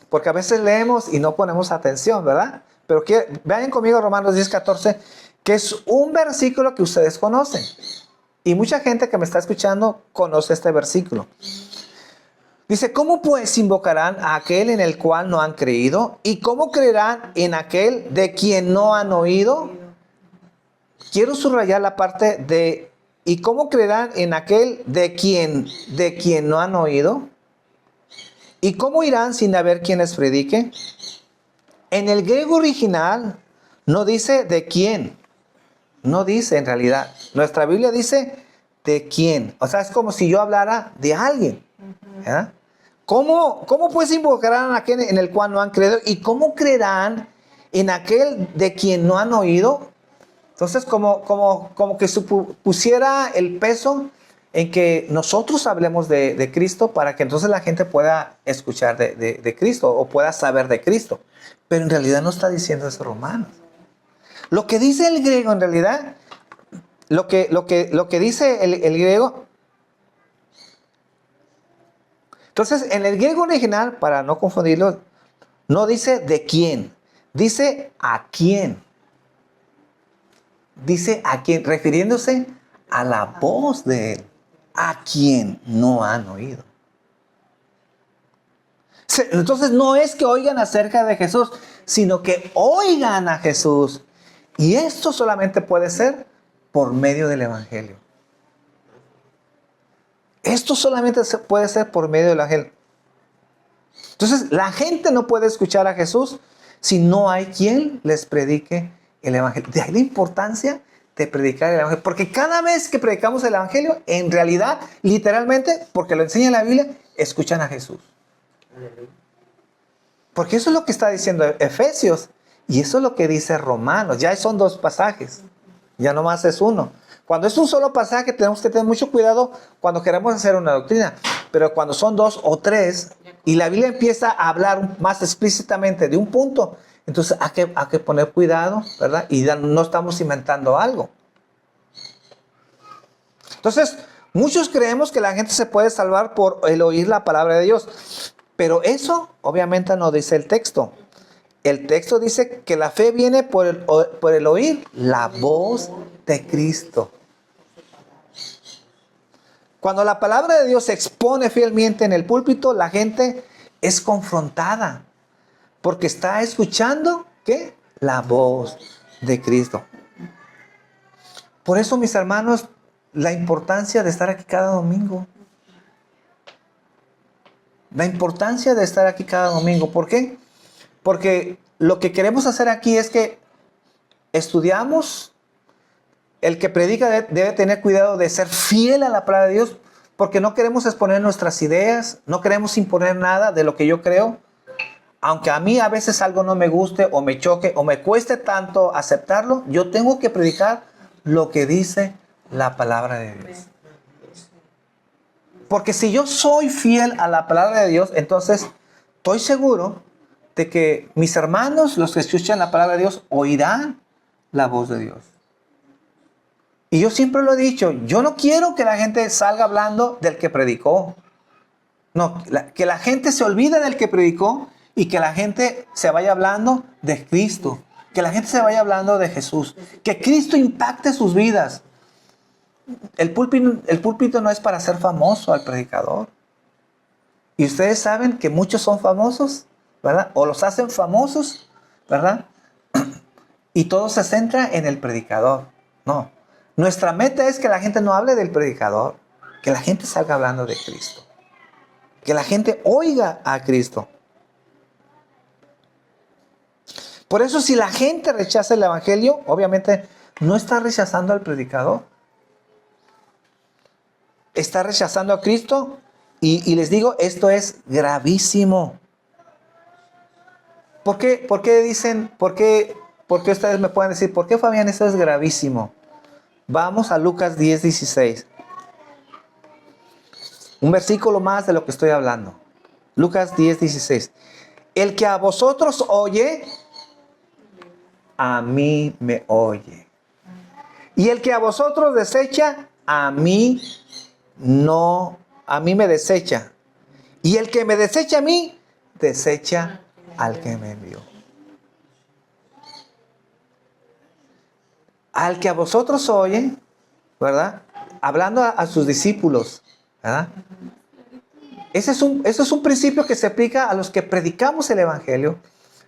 Porque a veces leemos y no ponemos atención, ¿verdad? Pero vean conmigo Romanos 10:14, que es un versículo que ustedes conocen. Y mucha gente que me está escuchando conoce este versículo. Dice, ¿cómo pues invocarán a aquel en el cual no han creído? ¿Y cómo creerán en aquel de quien no han oído? quiero subrayar la parte de, ¿y cómo creerán en aquel de quien no han oído? ¿Y cómo irán sin haber quien les predique? En el griego original no dice de quién, no dice en realidad. Nuestra Biblia dice de quién. O sea, es como si yo hablara de alguien. ¿Ya? ¿Cómo pues invocarán a aquel en el cual no han creído? ¿Y cómo creerán en aquel de quien no han oído? Entonces, como que pusiera el peso en que nosotros hablemos de Cristo para que entonces la gente pueda escuchar de Cristo o pueda saber de Cristo. Pero en realidad no está diciendo eso Romanos. Lo que dice el griego en realidad, lo que dice el griego. Entonces, en el griego original, para no confundirlo, no dice de quién, dice a quién. Dice a quién, refiriéndose a la voz de él, a quien no han oído. Entonces no es que oigan acerca de Jesús, sino que oigan a Jesús. Y esto solamente puede ser por medio del Evangelio. Esto solamente puede ser por medio del Evangelio. Entonces la gente no puede escuchar a Jesús si no hay quien les predique el Evangelio. De ahí la importancia de predicar el Evangelio. Porque cada vez que predicamos el Evangelio, en realidad, literalmente, porque lo enseña la Biblia, escuchan a Jesús. Porque eso es lo que está diciendo Efesios. Y eso es lo que dice Romanos. Ya son dos pasajes. Ya nomás es uno. Cuando es un solo pasaje, tenemos que tener mucho cuidado cuando queremos hacer una doctrina. Pero cuando son dos o tres, y la Biblia empieza a hablar más explícitamente de un punto, entonces hay que poner cuidado, ¿verdad? Y no estamos inventando algo. Entonces, muchos creemos que la gente se puede salvar por el oír la palabra de Dios. Pero eso obviamente no dice el texto. El texto dice que la fe viene por el oír la voz de Cristo. Cuando la palabra de Dios se expone fielmente en el púlpito, la gente es confrontada. Porque está escuchando, ¿qué? La voz de Cristo. Por eso, mis hermanos, la importancia de estar aquí cada domingo. La importancia de estar aquí cada domingo. ¿Por qué? Porque lo que queremos hacer aquí es que estudiamos. El que predica debe tener cuidado de ser fiel a la palabra de Dios, porque no queremos exponer nuestras ideas, no queremos imponer nada de lo que yo creo. Aunque a mí a veces algo no me guste o me choque o me cueste tanto aceptarlo, yo tengo que predicar lo que dice la palabra de Dios. Porque si yo soy fiel a la palabra de Dios, entonces estoy seguro de que mis hermanos, los que escuchan la palabra de Dios, oirán la voz de Dios. Y yo siempre lo he dicho, yo no quiero que la gente salga hablando del que predicó. No, que la gente se olvide del que predicó y que la gente se vaya hablando de Cristo. Que la gente se vaya hablando de Jesús. Que Cristo impacte sus vidas. El púlpito no es para hacer famoso al predicador. Y ustedes saben que muchos son famosos, ¿verdad? O los hacen famosos, ¿verdad? Y todo se centra en el predicador. No. Nuestra meta es que la gente no hable del predicador. Que la gente salga hablando de Cristo. Que la gente oiga a Cristo. Por eso si la gente rechaza el Evangelio, obviamente no está rechazando al predicador. Está rechazando a Cristo y les digo, esto es gravísimo. ¿Por qué dicen, por qué ustedes me pueden decir, por qué Fabián esto es gravísimo? Vamos a Lucas 10:16. Un versículo más de lo que estoy hablando. Lucas 10:16. El que a vosotros oye, a mí me oye. Y el que a vosotros desecha, a mí me desecha. Y el que me desecha a mí, desecha al que me envió. Al que a vosotros oye, ¿verdad? Hablando a sus discípulos, ¿verdad? Ese es un principio que se aplica a los que predicamos el Evangelio,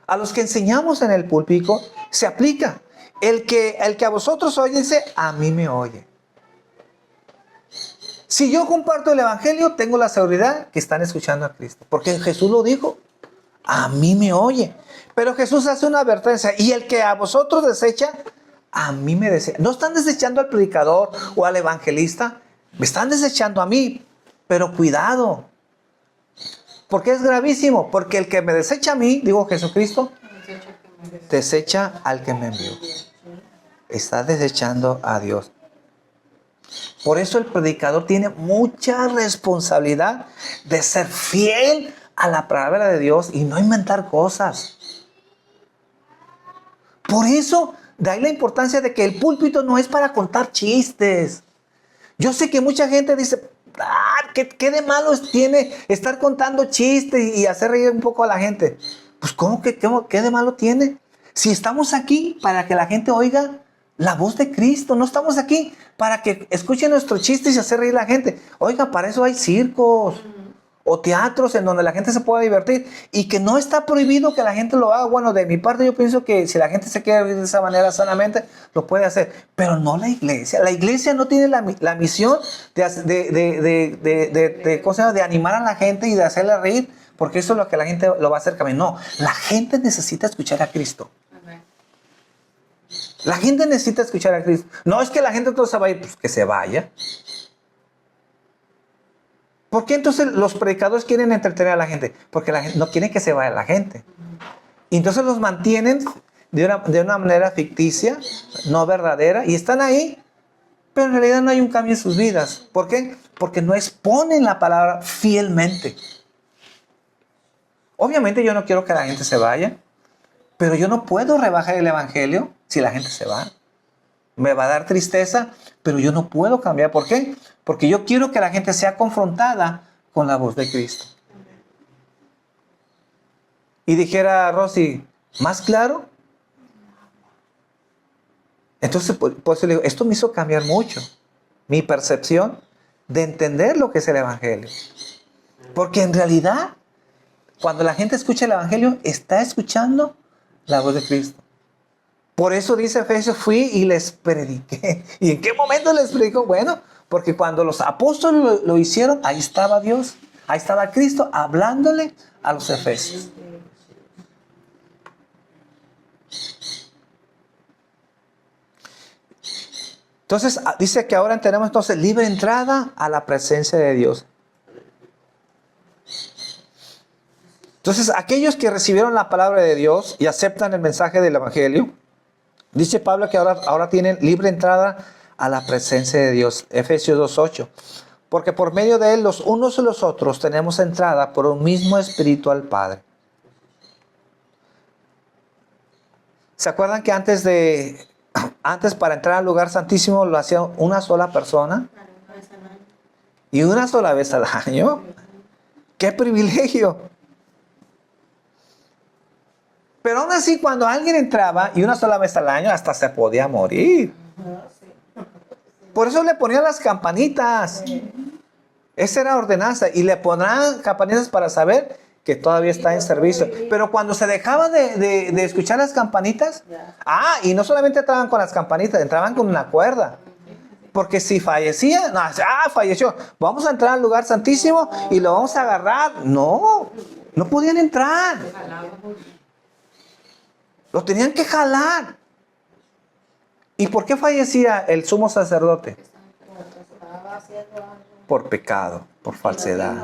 a los que enseñamos en el púlpito, se aplica. El que a vosotros oye, dice, a mí me oye. Si yo comparto el evangelio, tengo la seguridad que están escuchando a Cristo. Porque Jesús lo dijo, a mí me oye. Pero Jesús hace una advertencia, y el que a vosotros desecha, a mí me desecha. No están desechando al predicador o al evangelista, me están desechando a mí. Pero cuidado, porque es gravísimo. Porque el que me desecha a mí, digo Jesucristo, desecha al que me envió. Está desechando a Dios. Por eso el predicador tiene mucha responsabilidad de ser fiel a la palabra de Dios y no inventar cosas. Por eso, de ahí la importancia de que el púlpito no es para contar chistes. Yo sé que mucha gente dice, ¿qué de malo tiene estar contando chistes y hacer reír un poco a la gente? Pues ¿qué de malo tiene? Si estamos aquí para que la gente oiga la voz de Cristo, no estamos aquí para que escuchen nuestros chistes y hacer reír a la gente. Oiga, para eso hay circos o teatros en donde la gente se pueda divertir y que no está prohibido que la gente lo haga. Bueno, de mi parte yo pienso que si la gente se quiere reír de esa manera sanamente, lo puede hacer, pero no la iglesia. La iglesia no tiene la misión de animar a la gente y de hacerla reír, porque eso es lo que la gente lo va a hacer cambiar. No, la gente necesita escuchar a Cristo. La gente necesita escuchar a Cristo. No es que la gente todo se va a ir, pues que se vaya. ¿Por qué entonces los predicadores quieren entretener a la gente? Porque la gente no quiere que se vaya la gente. Y entonces los mantienen de una manera ficticia, no verdadera, y están ahí, pero en realidad no hay un cambio en sus vidas. ¿Por qué? Porque no exponen la palabra fielmente. Obviamente yo no quiero que la gente se vaya, pero yo no puedo rebajar el evangelio si la gente se va. Me va a dar tristeza, pero yo no puedo cambiar. ¿Por qué? Porque yo quiero que la gente sea confrontada con la voz de Cristo. Y dijera Rosy, ¿más claro? Entonces, por eso le digo, esto me hizo cambiar mucho mi percepción de entender lo que es el evangelio. Porque en realidad, cuando la gente escucha el evangelio, está escuchando la voz de Cristo. Por eso dice Efesios, fui y les prediqué. ¿Y en qué momento les predicó? Bueno, porque cuando los apóstoles lo hicieron, ahí estaba Dios, ahí estaba Cristo hablándole a los efesios. Entonces, dice que ahora tenemos entonces libre entrada a la presencia de Dios. Entonces, aquellos que recibieron la palabra de Dios y aceptan el mensaje del evangelio, dice Pablo que ahora tienen libre entrada a la presencia de Dios. Efesios 2:8. Porque por medio de él los unos y los otros tenemos entrada por un mismo espíritu al Padre. ¿Se acuerdan que antes para entrar al lugar santísimo lo hacía una sola persona? Y una sola vez al año. ¡Qué privilegio! Pero aún así, cuando alguien entraba y una sola vez al año, hasta se podía morir. Por eso le ponían las campanitas. Esa era ordenanza. Y le pondrán campanitas para saber que todavía está en servicio. Pero cuando se dejaba de escuchar las campanitas, y no solamente entraban con las campanitas, entraban con una cuerda. Porque si fallecía, falleció. Vamos a entrar al lugar santísimo y lo vamos a agarrar. No podían entrar. Lo tenían que jalar. ¿Y por qué fallecía el sumo sacerdote? Por pecado, por falsedad.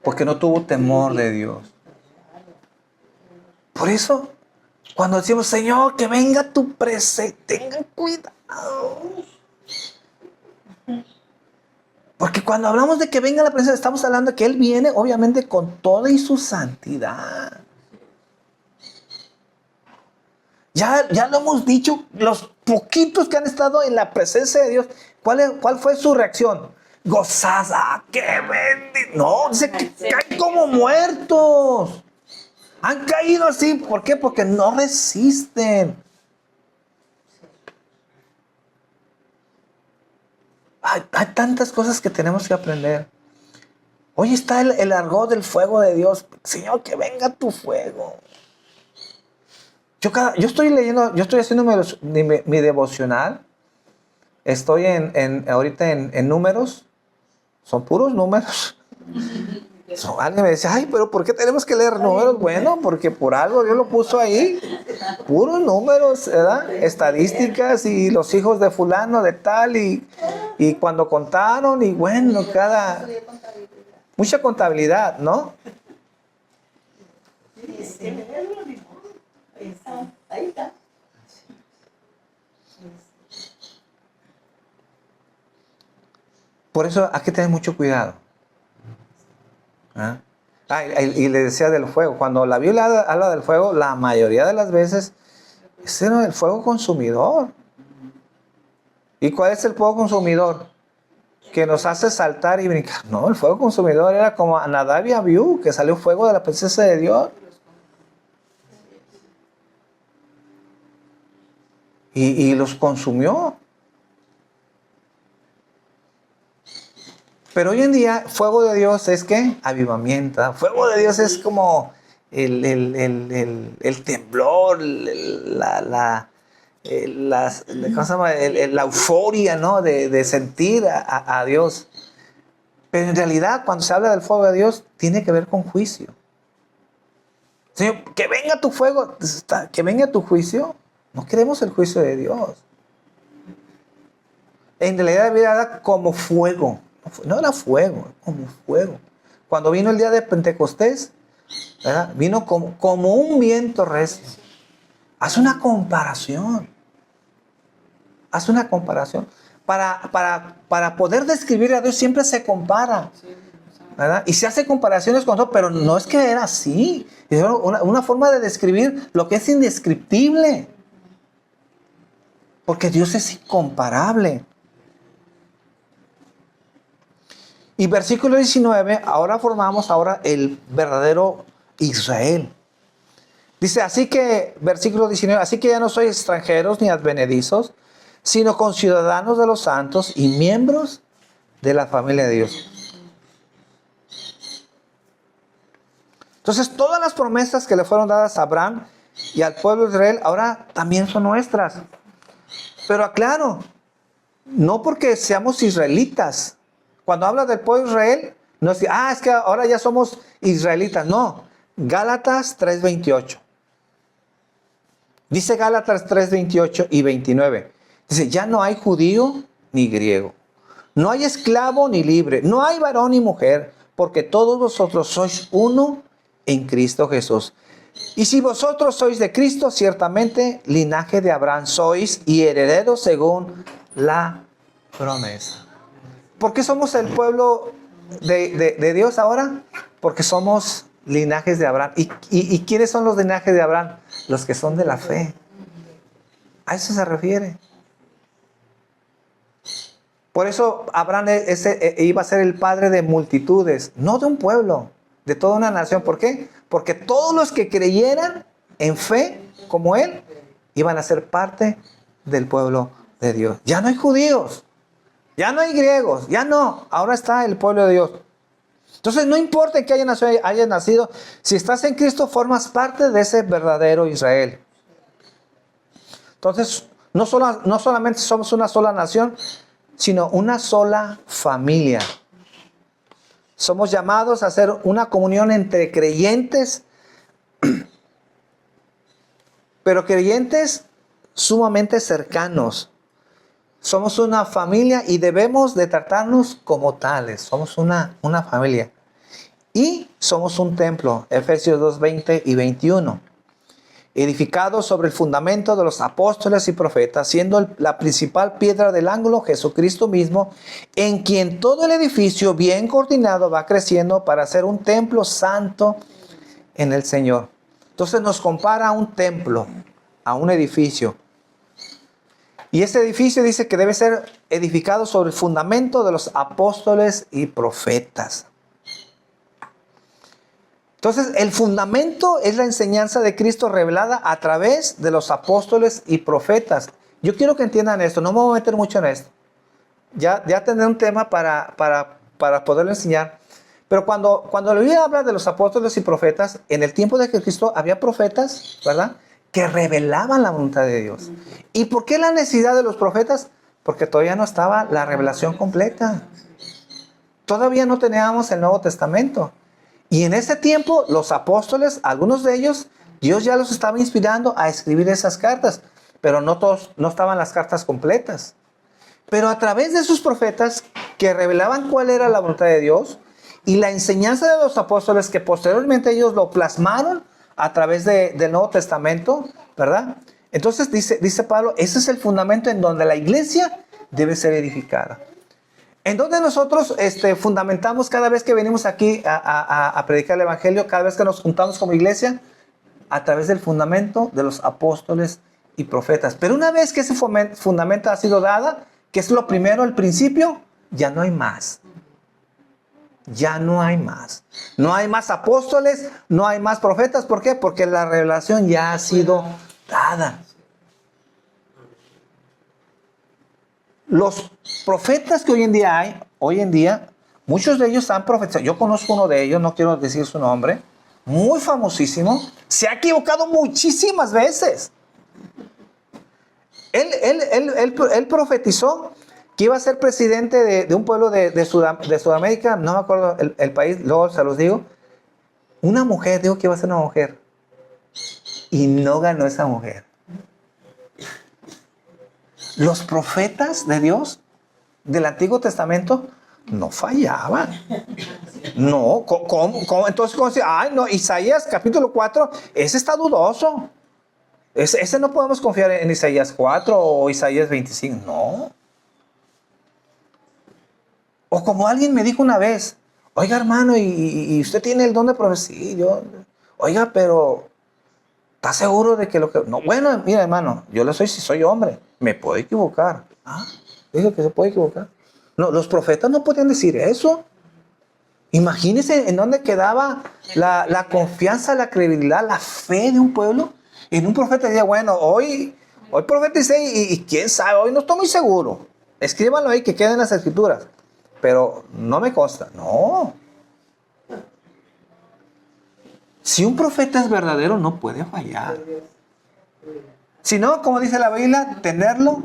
Porque no tuvo temor de Dios. Por eso, cuando decimos, Señor, que venga tu presencia, tengan cuidado. Porque cuando hablamos de que venga la presencia, estamos hablando de que Él viene, obviamente, con toda y su santidad. Ya lo hemos dicho, los poquitos que han estado en la presencia de Dios, ¿cuál fue su reacción? Gozaza, ¡qué bendito! No, dice que caen como muertos. Han caído así, ¿por qué? Porque no resisten. Hay tantas cosas que tenemos que aprender. Hoy está el argot del fuego de Dios. Señor, que venga tu fuego. Yo estoy leyendo, yo estoy haciendo mi devocional. Estoy ahorita en números. Son puros números. Alguien me dice, ay, pero ¿por qué tenemos que leer números? Bueno, porque por algo Dios lo puso ahí. Puros números, ¿verdad? Estadísticas y los hijos de fulano, de tal, y cuando contaron, y bueno, mucha contabilidad, ¿no? Ahí está. Por eso hay que tener mucho cuidado. ¿Ah? Y le decía del fuego. Cuando la Biblia habla del fuego, la mayoría de las veces es el fuego consumidor. ¿Y cuál es el fuego consumidor? Que nos hace saltar y brincar. No, el fuego consumidor era como a Nadab y Abiú, que salió fuego de la presencia de Dios. Y los consumió. Pero hoy en día, fuego de Dios es ¿qué? Avivamiento. Fuego de Dios es como el temblor, la ¿cómo se llama? La euforia, ¿no? De sentir a Dios. Pero en realidad, cuando se habla del fuego de Dios, tiene que ver con juicio. Señor, que venga tu fuego, que venga tu juicio. No queremos el juicio de Dios. En realidad debería como fuego. No era fuego, como fuego. Cuando vino el día de Pentecostés, ¿verdad? Vino como un viento recio. Haz una comparación. Haz una comparación. Para poder describir a Dios siempre se compara, ¿verdad? Y se hace comparaciones con todo, pero no es que era así. Es una forma de describir lo que es indescriptible. Porque Dios es incomparable. Y versículo 19, ahora formamos el verdadero Israel. Dice, versículo 19, así que ya no sois extranjeros ni advenedizos, sino conciudadanos de los santos y miembros de la familia de Dios. Entonces, todas las promesas que le fueron dadas a Abraham y al pueblo de Israel, ahora también son nuestras. Pero aclaro, no porque seamos israelitas. Cuando habla del pueblo de Israel, no es que, es que ahora ya somos israelitas. No, Gálatas 3:28. Dice Gálatas 3:28 y 29. Dice, ya no hay judío ni griego. No hay esclavo ni libre. No hay varón ni mujer. Porque todos vosotros sois uno en Cristo Jesús. Y si vosotros sois de Cristo, ciertamente linaje de Abraham sois y herederos según la promesa. ¿Por qué somos el pueblo de Dios ahora? Porque somos linajes de Abraham. ¿Y quiénes son los linajes de Abraham? Los que son de la fe. A eso se refiere. Por eso Abraham iba a ser el padre de multitudes, no de un pueblo, de toda una nación. ¿Por qué? Porque todos los que creyeran en fe como él, iban a ser parte del pueblo de Dios. Ya no hay judíos. Ya no hay griegos, ya no, ahora está el pueblo de Dios. Entonces no importa en qué hayas nacido, si estás en Cristo formas parte de ese verdadero Israel. Entonces no solamente somos una sola nación, sino una sola familia. Somos llamados a hacer una comunión entre creyentes, pero creyentes sumamente cercanos. Somos una familia y debemos de tratarnos como tales. Somos una familia. Y somos un templo. Efesios 2:20 y 21. Edificados sobre el fundamento de los apóstoles y profetas, siendo la principal piedra del ángulo Jesucristo mismo, en quien todo el edificio bien coordinado va creciendo para ser un templo santo en el Señor. Entonces nos compara a un templo, a un edificio. Y este edificio dice que debe ser edificado sobre el fundamento de los apóstoles y profetas. Entonces, el fundamento es la enseñanza de Cristo revelada a través de los apóstoles y profetas. Yo quiero que entiendan esto, no me voy a meter mucho en esto. Ya tendré un tema para poderlo enseñar. Pero cuando la Biblia habla de los apóstoles y profetas, en el tiempo de Cristo había profetas, ¿verdad? que revelaban la voluntad de Dios. ¿Y por qué la necesidad de los profetas? Porque todavía no estaba la revelación completa. Todavía no teníamos el Nuevo Testamento. Y en ese tiempo, los apóstoles, algunos de ellos, Dios ya los estaba inspirando a escribir esas cartas. Pero no todos, no estaban las cartas completas. Pero a través de sus profetas, que revelaban cuál era la voluntad de Dios, y la enseñanza de los apóstoles, que posteriormente ellos lo plasmaron a través del Nuevo Testamento, ¿verdad? Entonces dice Pablo, ese es el fundamento en donde la iglesia debe ser edificada. En donde nosotros fundamentamos cada vez que venimos aquí a predicar el Evangelio, cada vez que nos juntamos como iglesia, a través del fundamento de los apóstoles y profetas. Pero una vez que ese fundamento ha sido dada, que es lo primero, el principio, ya no hay más. Ya no hay más. No hay más apóstoles, no hay más profetas. ¿Por qué? Porque la revelación ya ha sido dada. Los profetas que hoy en día, muchos de ellos han profetizado. Yo conozco uno de ellos, no quiero decir su nombre, muy famosísimo. Se ha equivocado muchísimas veces. Él profetizó que iba a ser presidente de un pueblo de Sudamérica, no me acuerdo el país, luego se los digo. Una mujer, dijo que iba a ser una mujer. Y no ganó esa mujer. Los profetas de Dios del Antiguo Testamento no fallaban. No, ¿cómo? Entonces, ¿cómo decir? Ay, no, Isaías capítulo 4, ese está dudoso. Ese no podemos confiar en Isaías 4 o Isaías 25, no. O como alguien me dijo una vez, oiga hermano, y usted tiene el don de profecía, oiga, pero ¿está seguro de que lo que...? No, bueno, mira hermano, yo le soy, si soy hombre, me puedo equivocar. Ah, dijo que se puede equivocar. No, los profetas no podían decir eso. Imagínense en dónde quedaba la confianza, la credibilidad, la fe de un pueblo. En un profeta decía, bueno, hoy profeticé y quién sabe, hoy no estoy muy seguro. Escríbanlo ahí que queden las escrituras. Pero no me consta. No. Si un profeta es verdadero, no puede fallar. Si no, como dice la Biblia, tenerlo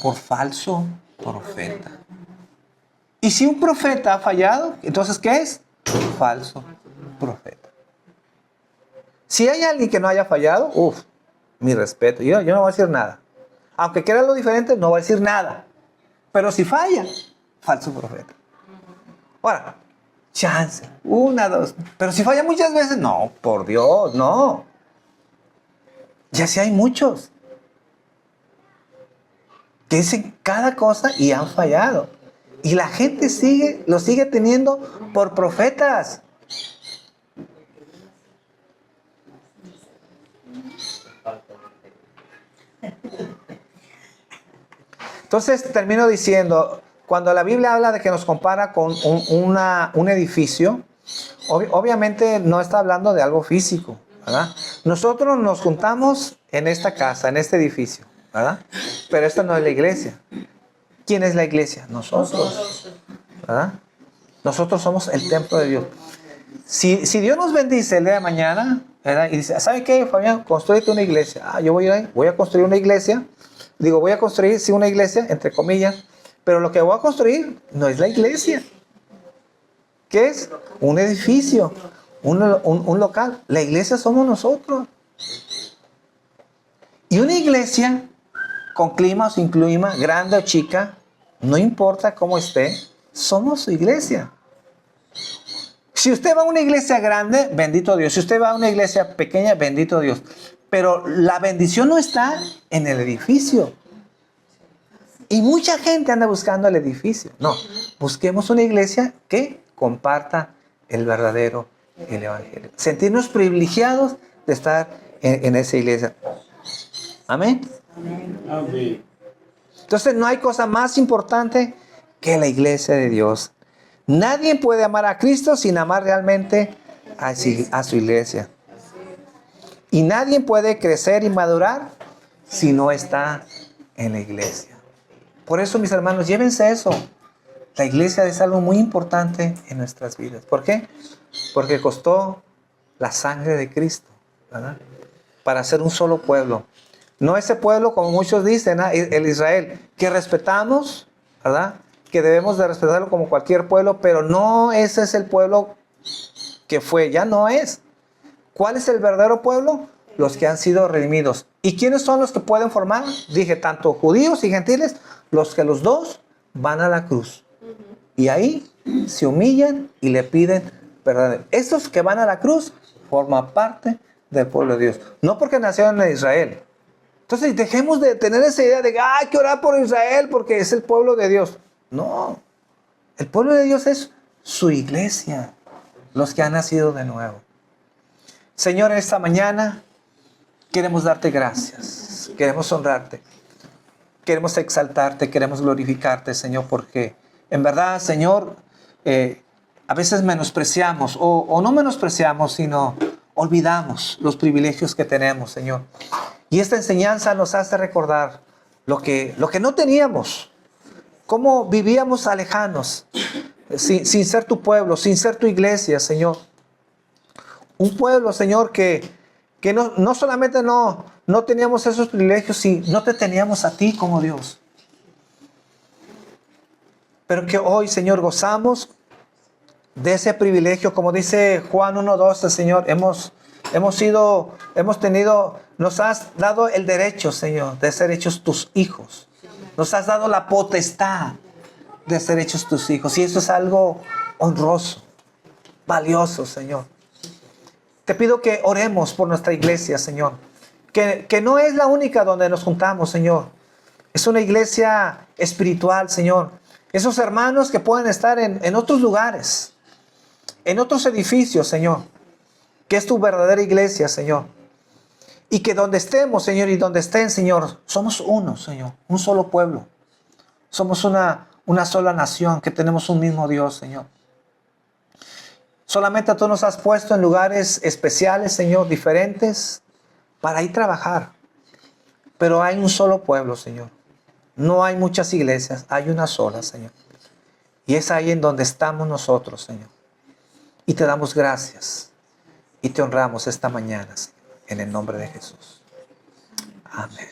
por falso profeta. Y si un profeta ha fallado, entonces ¿qué es? Falso profeta. Si hay alguien que no haya fallado, mi respeto. Yo no voy a decir nada. Aunque quiera lo diferente, no voy a decir nada. Pero si falla, falso profeta. Ahora, chance, 1, 2. Pero si falla muchas veces, no, por Dios, no. Ya sí hay muchos que dicen cada cosa y han fallado. Y la gente lo sigue teniendo por profetas. Entonces termino diciendo, cuando la Biblia habla de que nos compara con un edificio, obviamente no está hablando de algo físico, ¿verdad? Nosotros nos juntamos en esta casa, en este edificio, ¿verdad? Pero esta no es la iglesia. ¿Quién es la iglesia? Nosotros, ¿verdad? Nosotros somos el templo de Dios. Si Dios nos bendice el día de mañana, ¿verdad? Y dice, ¿sabe qué, Fabián? Construyete una iglesia. Yo voy a construir una iglesia. Digo, voy a construir, sí, una iglesia, entre comillas. Pero lo que voy a construir no es la iglesia. ¿Qué es? Un edificio, un local. La iglesia somos nosotros. Y una iglesia, con clima o sin clima, grande o chica, no importa cómo esté, somos su iglesia. Si usted va a una iglesia grande, bendito Dios. Si usted va a una iglesia pequeña, bendito Dios. Pero la bendición no está en el edificio. Y mucha gente anda buscando el edificio. No, busquemos una iglesia que comparta el verdadero evangelio. Sentirnos privilegiados de estar en esa iglesia. Amén. Amén. Entonces no hay cosa más importante que la iglesia de Dios. Nadie puede amar a Cristo sin amar realmente a su iglesia. Y nadie puede crecer y madurar si no está en la iglesia. Por eso, mis hermanos, llévense eso. La iglesia es algo muy importante en nuestras vidas. ¿Por qué? Porque costó la sangre de Cristo, ¿verdad? para ser un solo pueblo. No ese pueblo, como muchos dicen, el Israel, que respetamos, ¿verdad? Que debemos de respetarlo como cualquier pueblo, pero no ese es el pueblo que fue, ya no es. ¿Cuál es el verdadero pueblo? Los que han sido redimidos. ¿Y quiénes son los que pueden formar? Dije, tanto judíos y gentiles, los que los dos van a la cruz. Y ahí se humillan y le piden perdón. Estos que van a la cruz forman parte del pueblo de Dios. No porque nacieron en Israel. Entonces dejemos de tener esa idea de que hay que orar por Israel porque es el pueblo de Dios. No. El pueblo de Dios es su iglesia. Los que han nacido de nuevo. Señor, en esta mañana queremos darte gracias. Queremos honrarte. Queremos exaltarte. Queremos glorificarte, Señor, porque en verdad, Señor, a veces menospreciamos, o no menospreciamos, sino olvidamos los privilegios que tenemos, Señor. Y esta enseñanza nos hace recordar lo que no teníamos, cómo vivíamos alejanos, sin ser tu pueblo, sin ser tu iglesia, Señor. Un pueblo, Señor, que no solamente no teníamos esos privilegios, sino no te teníamos a ti como Dios. Pero que hoy, Señor, gozamos de ese privilegio, como dice Juan 1:12, Señor, nos has dado el derecho, Señor, de ser hechos tus hijos. Nos has dado la potestad de ser hechos tus hijos. Y eso es algo honroso, valioso, Señor. Te pido que oremos por nuestra iglesia, Señor. Que no es la única donde nos juntamos, Señor. Es una iglesia espiritual, Señor. Esos hermanos que pueden estar en otros lugares, en otros edificios, Señor, que es tu verdadera iglesia, Señor. Y que donde estemos, Señor, y donde estén, Señor, somos uno, Señor, un solo pueblo. Somos una sola nación, que tenemos un mismo Dios, Señor. Solamente tú nos has puesto en lugares especiales, Señor, diferentes, para ir a trabajar. Pero hay un solo pueblo, Señor. No hay muchas iglesias, hay una sola, Señor. Y es ahí en donde estamos nosotros, Señor. Y te damos gracias. Y te honramos esta mañana, Señor, en el nombre de Jesús. Amén.